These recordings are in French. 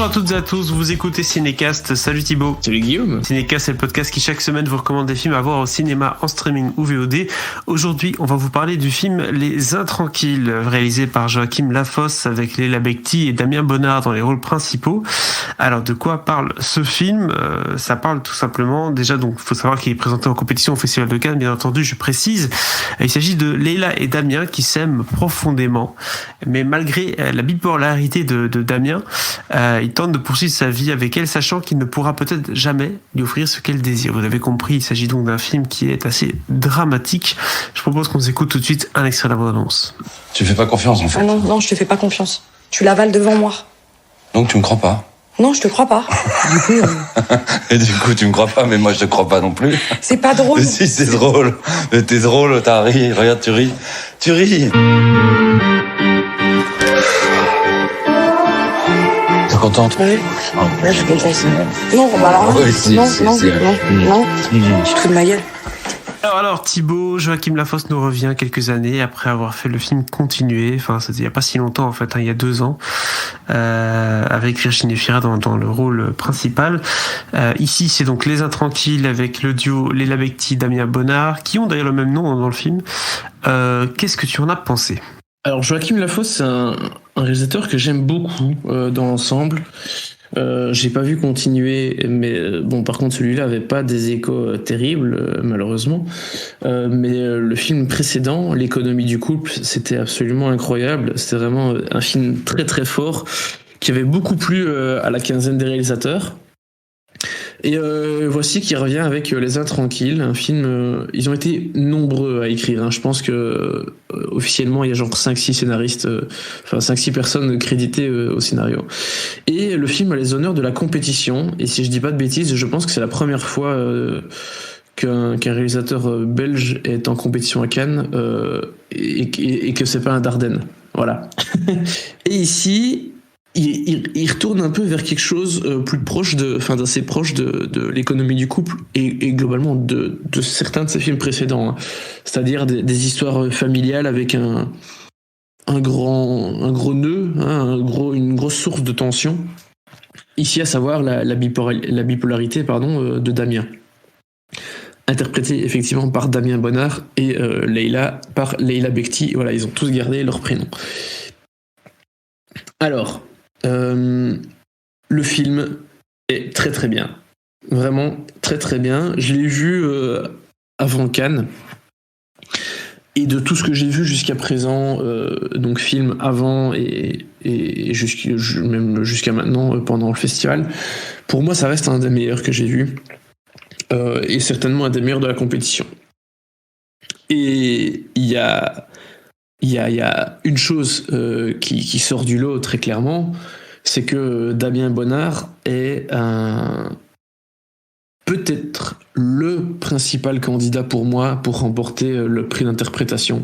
Bonjour à toutes et à tous, vous écoutez Cinécast. Salut Thibaut. Salut Guillaume. Cinécast, c'est le podcast qui chaque semaine vous recommande des films à voir au cinéma, en streaming ou VOD. Aujourd'hui, on va vous parler du film Les Intranquilles, réalisé par Joachim Lafosse avec Leila Bekti et Damien Bonnard dans les rôles principaux. Alors, de quoi parle ce film ? Ça parle tout simplement, déjà, donc, faut savoir qu'il est présenté en compétition au Festival de Cannes, bien entendu, je précise. Il s'agit de Leila et Damien qui s'aiment profondément, mais malgré la bipolarité de Damien, il tente de poursuivre sa vie avec elle, sachant qu'il ne pourra peut-être jamais lui offrir ce qu'elle désire. Vous avez compris, il s'agit donc d'un film qui est assez dramatique. Je propose qu'on écoute tout de suite un extrait de la bande-annonce. Tu fais pas confiance en fait. Ah non, je te fais pas confiance. Tu l'avales devant moi. Donc tu me crois pas. Non, je te crois pas. Et du coup, tu me crois pas, mais moi je te crois pas non plus. C'est pas drôle. Mais si, c'est drôle. Mais t'es drôle, t'as ri. Regarde, tu ris. Tu ris. T'es contente? Oui. Ouais, je suis contente. Non, bah alors. Oui, si, non. Tu te fous de ma gueule. Alors Thibaut, Joachim Lafosse nous revient quelques années après avoir fait le film Continuer, enfin c'était il n'y a pas si longtemps en fait, il y a 2 ans, avec Virginie Fira dans le rôle principal. Ici c'est donc Les Intranquilles avec le duo Leila Bekti, Damien Bonnard, qui ont d'ailleurs le même nom dans le film. Qu'est-ce que tu en as pensé ? Alors Joachim Lafosse, c'est un réalisateur que j'aime beaucoup dans l'ensemble. J'ai pas vu Continuer, mais bon, par contre celui-là avait pas des échos terribles, malheureusement. Mais le film précédent, L'économie du couple, c'était absolument incroyable. C'était vraiment un film très très fort qui avait beaucoup plu à la quinzaine des réalisateurs. Et voici qui revient avec Les Intranquilles, un film. Ils ont été nombreux à écrire. Je pense que officiellement il y a genre 5-6 scénaristes, 5-6 personnes créditées au scénario. Et le film a les honneurs de la compétition. Et si je dis pas de bêtises, je pense que c'est la première fois qu'un réalisateur belge est en compétition à Cannes et que c'est pas un Dardenne. Voilà. Et ici. Il retourne un peu vers quelque chose plus proche d'assez proche de l'économie du couple et globalement de certains de ses films précédents, hein. C'est-à-dire des histoires familiales avec un gros nœud, hein, une grosse source de tension. Ici, à savoir la bipolarité de Damien, interprété effectivement par Damien Bonnard et Leila par Leila Bekti. Voilà, ils ont tous gardé leur prénom. Alors. Le film est très très bien, vraiment très très bien. Je l'ai vu avant Cannes et de tout ce que j'ai vu jusqu'à présent, donc film avant et même jusqu'à maintenant pendant le festival, pour moi ça reste un des meilleurs que j'ai vu et certainement un des meilleurs de la compétition. Et il y a une chose qui sort du lot très clairement, c'est que Damien Bonnard est peut-être le principal candidat pour moi pour remporter le prix d'interprétation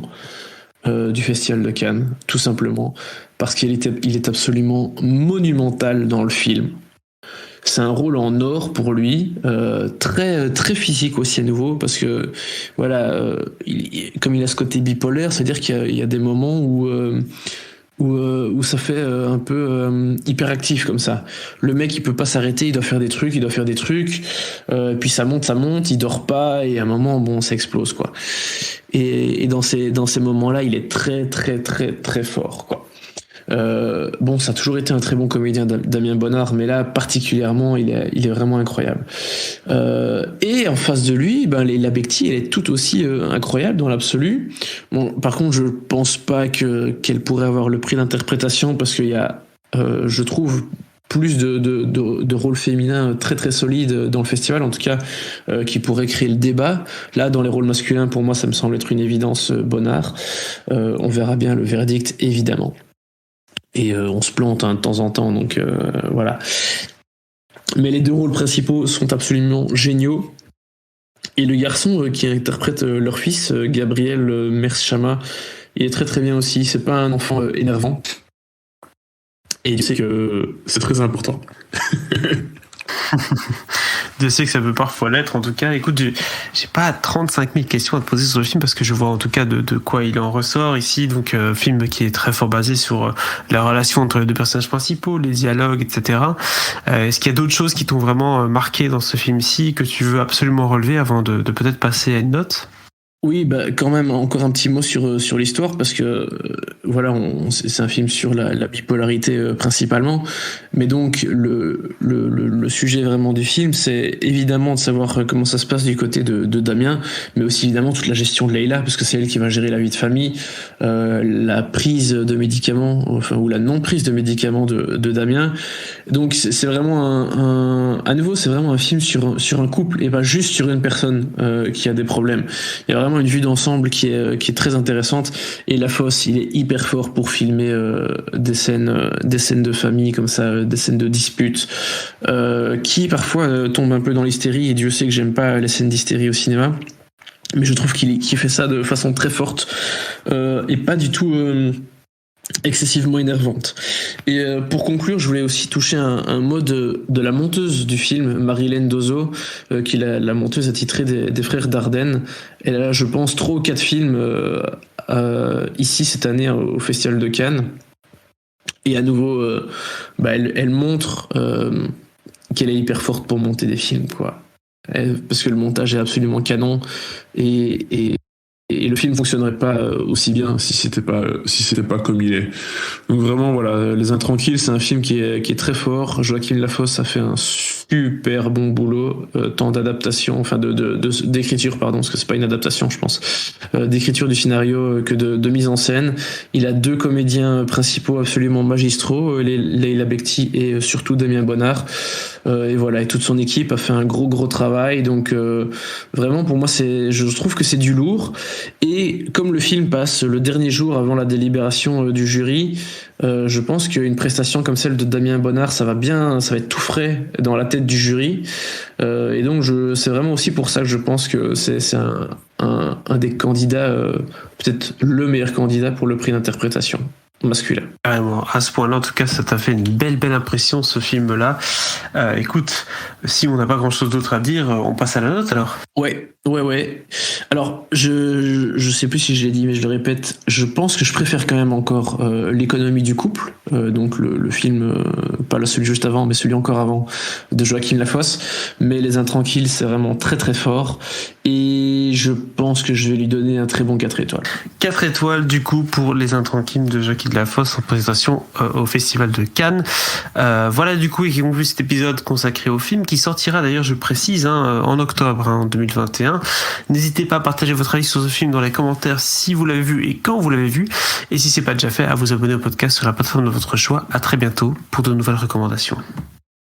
du Festival de Cannes, tout simplement, parce qu'il est absolument monumental dans le film. C'est un rôle en or pour lui, très très physique aussi à nouveau, parce que voilà, comme il a ce côté bipolaire, c'est-à-dire qu'il y a des moments où ça fait un peu hyperactif comme ça. Le mec il peut pas s'arrêter, il doit faire des trucs, puis ça monte, il dort pas et à un moment bon ça explose quoi. Et dans ces moments-là, il est très très très très fort quoi. Bon, ça a toujours été un très bon comédien, Damien Bonnard, mais là particulièrement il est vraiment incroyable. Et en face de lui, Leila Bekti, elle est tout aussi incroyable dans l'absolu. Bon, par contre je pense pas qu'elle pourrait avoir le prix d'interprétation, parce qu'il y a je trouve plus de rôles féminins très très solides dans le festival, en tout cas qui pourraient créer le débat. Là dans les rôles masculins, pour moi ça me semble être une évidence, Bonnard. On verra bien le verdict évidemment. Et on se plante de temps en temps, donc voilà. Mais les 2 rôles principaux sont absolument géniaux. Et le garçon qui interprète leur fils, Gabriel Merschama, il est très très bien aussi. C'est pas un enfant énervant. Et je sais que c'est très important. Je sais que ça peut parfois l'être. En tout cas, écoute, j'ai pas 35 000 questions à te poser sur le film parce que je vois en tout cas de quoi il en ressort ici. Donc, film qui est très fort basé sur la relation entre les deux personnages principaux, les dialogues, etc. Est-ce qu'il y a d'autres choses qui t'ont vraiment marqué dans ce film-ci que tu veux absolument relever avant de peut-être passer à une note? Oui, bah quand même encore un petit mot sur l'histoire parce que voilà, c'est un film sur la bipolarité principalement, mais donc le sujet vraiment du film, c'est évidemment de savoir comment ça se passe du côté de Damien, mais aussi évidemment toute la gestion de Leïla parce que c'est elle qui va gérer la vie de famille, la prise de médicaments, enfin ou la non prise de médicaments de Damien. Donc c'est vraiment à nouveau c'est vraiment un film sur un couple et pas juste sur une personne qui a des problèmes. Il y a vraiment une vue d'ensemble qui est très intéressante et Lafosse il est hyper fort pour filmer des scènes de famille comme ça, des scènes de disputes qui parfois tombent un peu dans l'hystérie et Dieu sait que j'aime pas les scènes d'hystérie au cinéma, mais je trouve qu'il fait ça de façon très forte et pas du tout excessivement énervante. Et pour conclure, je voulais aussi toucher un mot de la monteuse du film, Marie-Hélène Dozo, qui est la monteuse attitrée des frères Dardenne. Elle a, je pense, 3 ou 4 films ici cette année au Festival de Cannes. Et à nouveau, elle montre qu'elle est hyper forte pour monter des films, quoi. Parce que le montage est absolument canon et le film fonctionnerait pas aussi bien si c'était pas comme il est. Donc vraiment voilà, Les Intranquilles, c'est un film qui est très fort. Joachim Lafosse a fait un super bon boulot, tant d'adaptation, enfin d'écriture pardon, parce que c'est pas une adaptation je pense, d'écriture du scénario que de mise en scène. Il a 2 comédiens principaux absolument magistraux, Leïla Bekti et surtout Damien Bonnard. Et voilà, et toute son équipe a fait un gros travail. Donc vraiment pour moi je trouve que c'est du lourd. Et comme le film passe le dernier jour avant la délibération du jury, je pense qu'une prestation comme celle de Damien Bonnard, ça va être tout frais dans la tête du jury. Et donc c'est vraiment aussi pour ça que je pense que c'est un des candidats, peut-être le meilleur candidat pour le prix d'interprétation masculin. Carrément, à ce point-là, en tout cas, ça t'a fait une belle impression, ce film-là. Écoute, si on n'a pas grand-chose d'autre à dire, on passe à la note, alors. Ouais. Alors, je sais plus si je l'ai dit, mais je le répète, je pense que je préfère quand même encore L'économie du couple, donc le film, pas celui juste avant, mais celui encore avant, de Joachim Lafosse. Mais Les Intranquilles, c'est vraiment très fort. Et je pense que je vais lui donner un très bon 4 étoiles. 4 étoiles, du coup, pour Les Intranquilles de Joachim Lafosse en présentation au Festival de Cannes. Voilà, du coup, et qui conclut cet épisode consacré au film, qui sortira d'ailleurs, je précise, en octobre, en 2021. N'hésitez pas à partager votre avis sur ce film dans les commentaires si vous l'avez vu et quand vous l'avez vu. Et si c'est pas déjà fait, à vous abonner au podcast sur la plateforme de votre choix. À très bientôt pour de nouvelles recommandations.